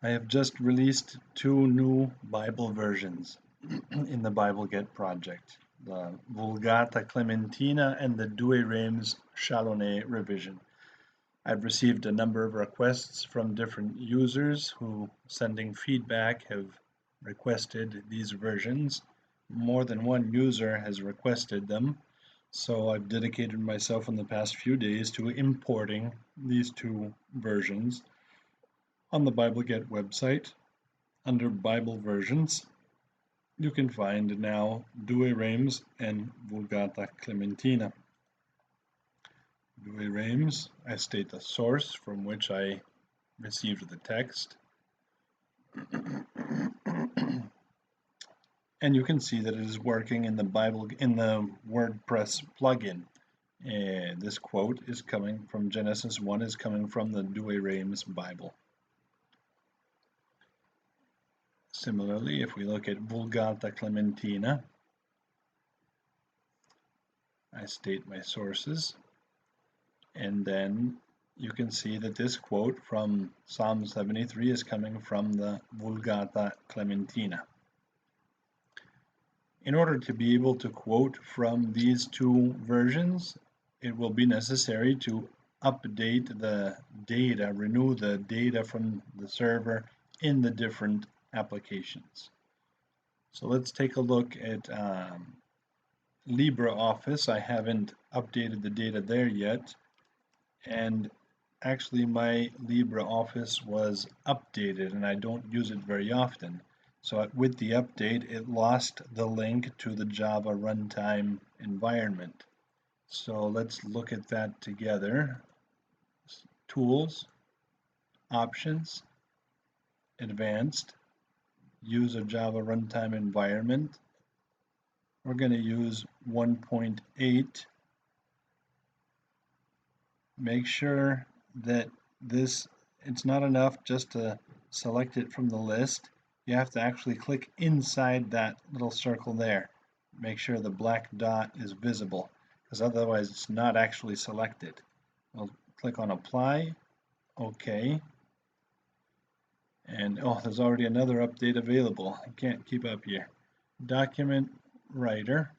I have just released 2 new Bible versions in the BibleGet project, the Vulgata Clementina and the Douay Rheims Chalonnais revision. I've received a number of requests from different users who, sending feedback, have requested these versions. More than one user has requested them, so I've dedicated myself in the past few days to importing these 2 versions. On the BibleGet website, under Bible versions, you can find now Douay Rheims and Vulgata Clementina. Douay Rheims, I state the source from which I received the text. And you can see that it is working in the WordPress plugin. This quote is coming from Genesis 1, is coming from the Douay Rheims Bible. Similarly, if we look at Vulgata Clementina, I state my sources, and then you can see that this quote from Psalm 73 is coming from the Vulgata Clementina. In order to be able to quote from these 2 versions, it will be necessary to update the data, renew the data from the server in the different applications. So let's take a look at LibreOffice. I haven't updated the data there yet, and actually my LibreOffice was updated and I don't use it very often. So with the update, it lost the link to the Java Runtime environment. So let's look at that together. Tools, Options, Advanced, use a Java Runtime environment. We're going to use 1.8. Make sure that it's not enough just to select it from the list. You have to actually click inside that little circle there. Make sure the black dot is visible, because otherwise it's not actually selected. I'll click on Apply, OK, and oh, there's already another update available. I can't keep up here. Document Writer.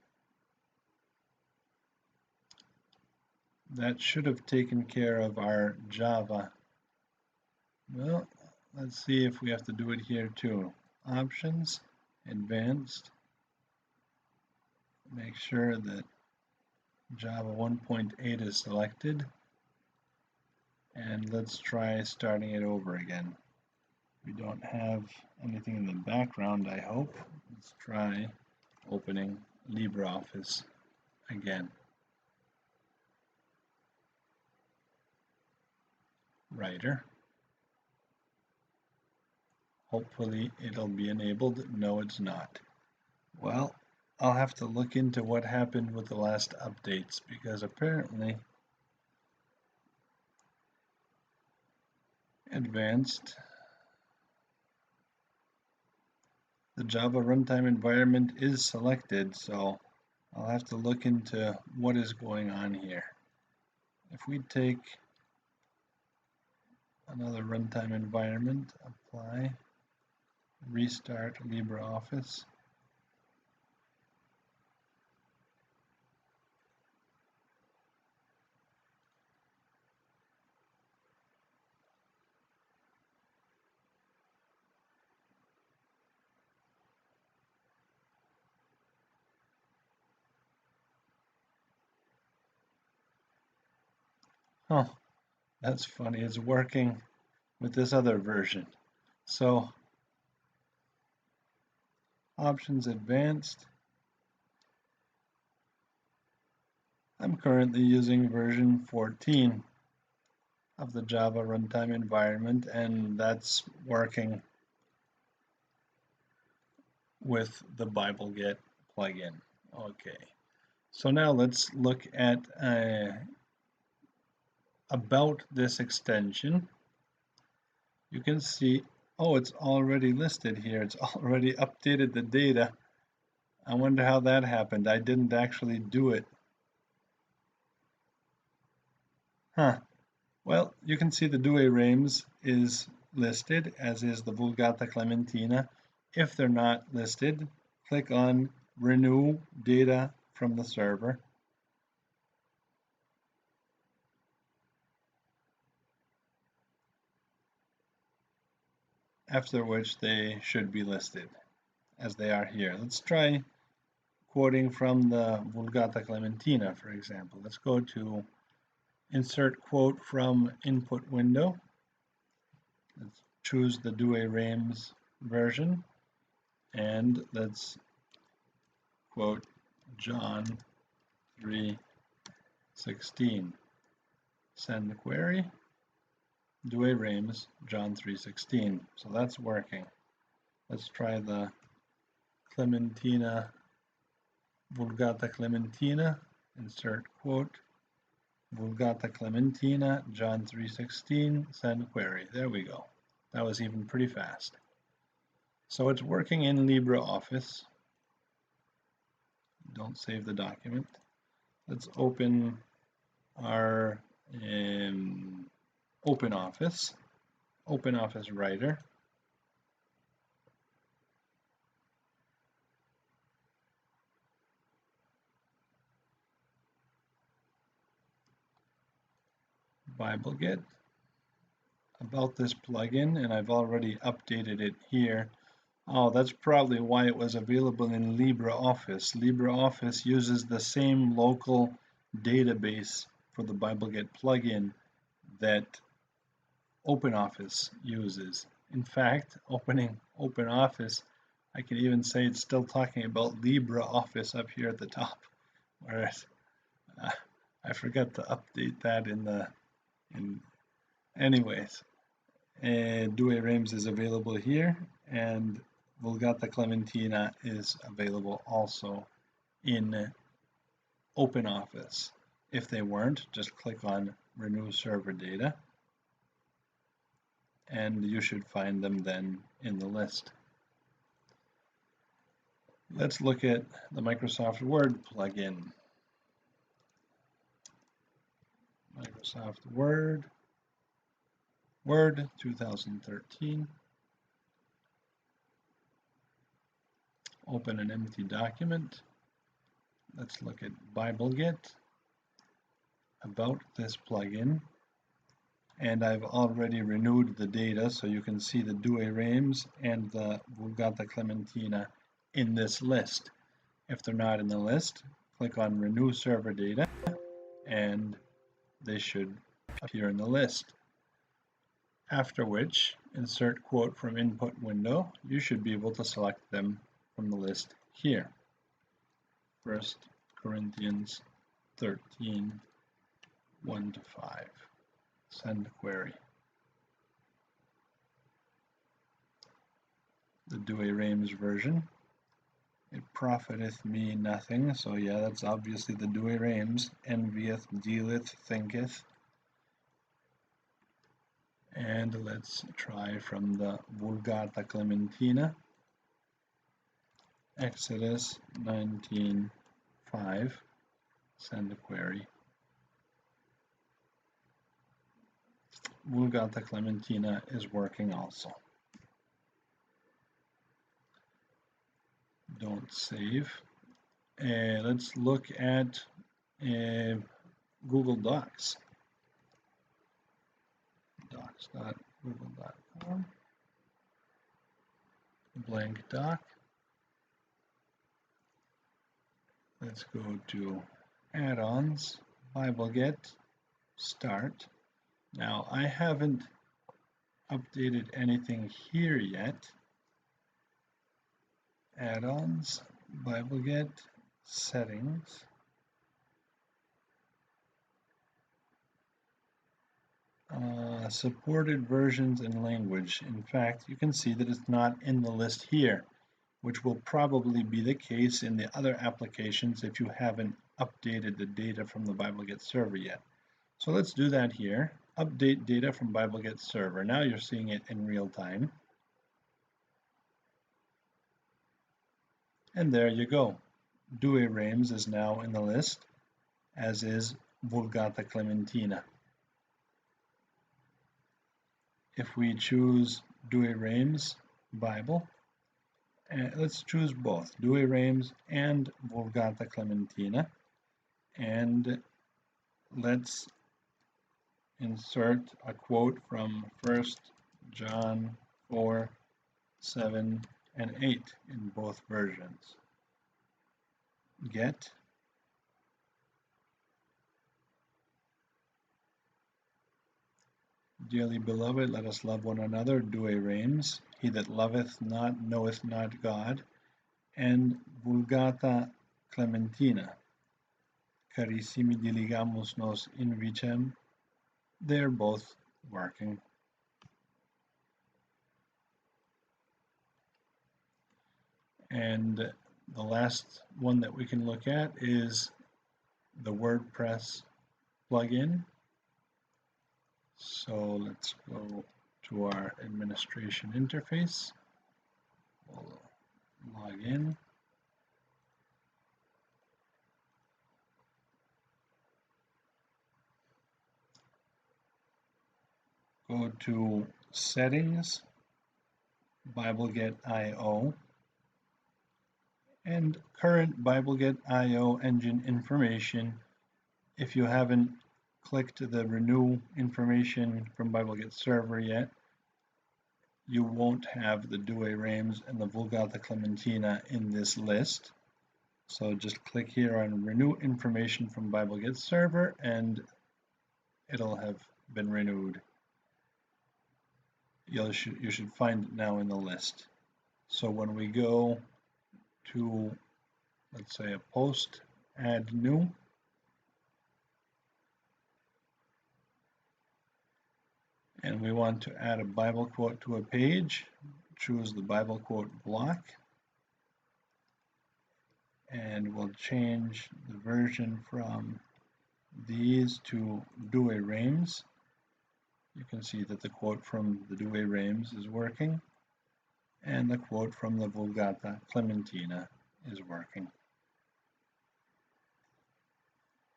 That should have taken care of our Java. Well, let's see if we have to do it here too. Options, Advanced. Make sure that Java 1.8 is selected. And let's try starting it over again. We don't have anything in the background, I hope. Let's try opening LibreOffice again. Writer. Hopefully it'll be enabled. No, it's not. Well, I'll have to look into what happened with the last updates, because apparently Advanced, the Java Runtime environment is selected, so I'll have to look into what is going on here. If we take another runtime environment, apply, restart LibreOffice. Oh, that's funny. It's working with this other version. So, Options Advanced. I'm currently using version 14 of the Java Runtime environment, and that's working with the BibleGet plugin. Okay, so now let's look at about this extension. You can see, oh, it's already listed here. It's already updated the data. I wonder how that happened. I didn't actually do it. Huh. Well, you can see the Douay Rheims is listed, as is the Vulgata Clementina. If they're not listed, click on Renew Data from the Server. After which they should be listed, as they are here. Let's try quoting from the Vulgata Clementina, for example. Let's go to Insert Quote from Input Window. Let's choose the Douay Rheims version, and let's quote John 3:16. Send the query. Douay Rheims, John 3:16. So that's working. Let's try the Clementina, Vulgata Clementina. Insert quote. Vulgata Clementina, John 3:16. Send query. There we go. That was even pretty fast. So it's working in LibreOffice. Don't save the document. Let's open our OpenOffice Writer. BibleGet. About this plugin, and I've already updated it here. Oh, that's probably why it was available in LibreOffice. LibreOffice uses the same local database for the BibleGet plugin that OpenOffice uses. In fact, opening OpenOffice, I can even say it's still talking about LibreOffice up here at the top, whereas I forgot to update that anyways. Douay Rheims is available here, and Vulgata Clementina is available also in OpenOffice. If they weren't, just click on Renew Server Data, and you should find them then in the list. Let's look at the Microsoft Word plugin. Microsoft Word 2013. Open an empty document. Let's look at BibleGet, about this plugin. And I've already renewed the data, so you can see the Douay Rheims and the Vulgata Clementina in this list. If they're not in the list, click on Renew Server Data, and they should appear in the list. After which, insert quote from input window. You should be able to select them from the list here. 1 Corinthians 13, 1-5. Send query. The Douay Rheims version. It profiteth me nothing. So yeah, that's obviously the Douay Rheims. Envieth, dealeth, thinketh. And let's try from the Vulgata Clementina. Exodus 19:5. Send a query. Vulgata Clementina is working also. Don't save. Let's look at Google Docs. Docs.google.com. Blank doc. Let's go to add-ons, BibleGet, start. Now I haven't updated anything here yet. Add-ons, BibleGet, settings. Supported versions and language. In fact, you can see that it's not in the list here, which will probably be the case in the other applications if you haven't updated the data from the BibleGet server yet. So let's do that here. Update data from BibleGet server. Now you're seeing it in real time. And there you go. Douay Rheims is now in the list, as is Vulgata Clementina. if we choose Douay Rheims Bible, and let's choose both Douay Rheims and Vulgata Clementina, and let's insert a quote from 1 John 4, 7, and 8 in both versions. Get Dearly beloved, let us love one another. Douay Rheims, he that loveth not knoweth not God. And Vulgata Clementina, carissimi diligamus nos invicem. They're both working. And the last one that we can look at is the WordPress plugin. So let's go to our administration interface. We'll log in. Go to Settings, BibleGet IO, and current BibleGet IO engine information. If you haven't clicked the Renew information from BibleGet Server yet, you won't have the Douay Rheims and the Vulgata Clementina in this list. So just click here on Renew information from BibleGet Server and it'll have been renewed. You should find it now in the list. So when we go to, let's say, a post, add new, and we want to add a Bible quote to a page, choose the Bible quote block, and we'll change the version from these to Douay Rheims. You can see that the quote from the Douay Rheims is working, and the quote from the Vulgata Clementina is working.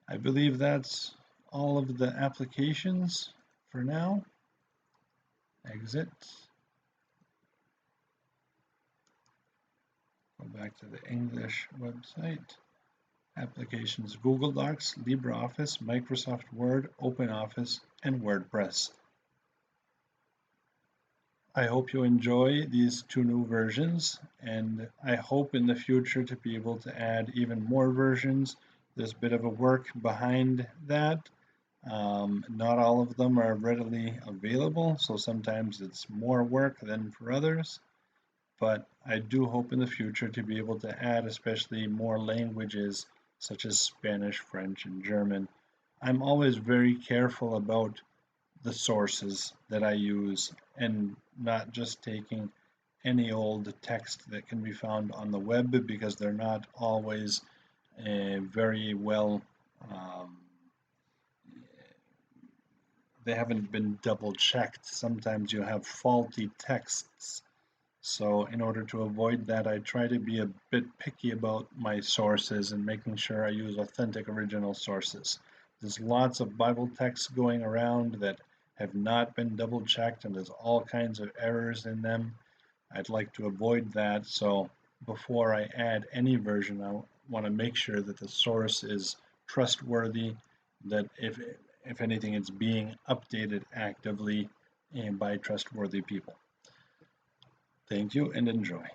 I believe that's all of the applications for now. Exit. Go back to the English website. Applications: Google Docs, LibreOffice, Microsoft Word, OpenOffice, and WordPress. I hope you enjoy these two new versions, and I hope in the future to be able to add even more versions. There's a bit of a work behind that. Not all of them are readily available, so sometimes it's more work than for others. But I do hope in the future to be able to add especially more languages such as Spanish, French, and German. I'm always very careful about the sources that I use and not just taking any old text that can be found on the web, because they're not always very well, they haven't been double checked. Sometimes you have faulty texts. So in order to avoid that, I try to be a bit picky about my sources and making sure I use authentic original sources. There's lots of Bible texts going around that have not been double checked, and there's all kinds of errors in them. I'd like to avoid that, so before I add any version, I want to make sure that the source is trustworthy, that if anything, it's being updated actively and by trustworthy people. Thank you and enjoy.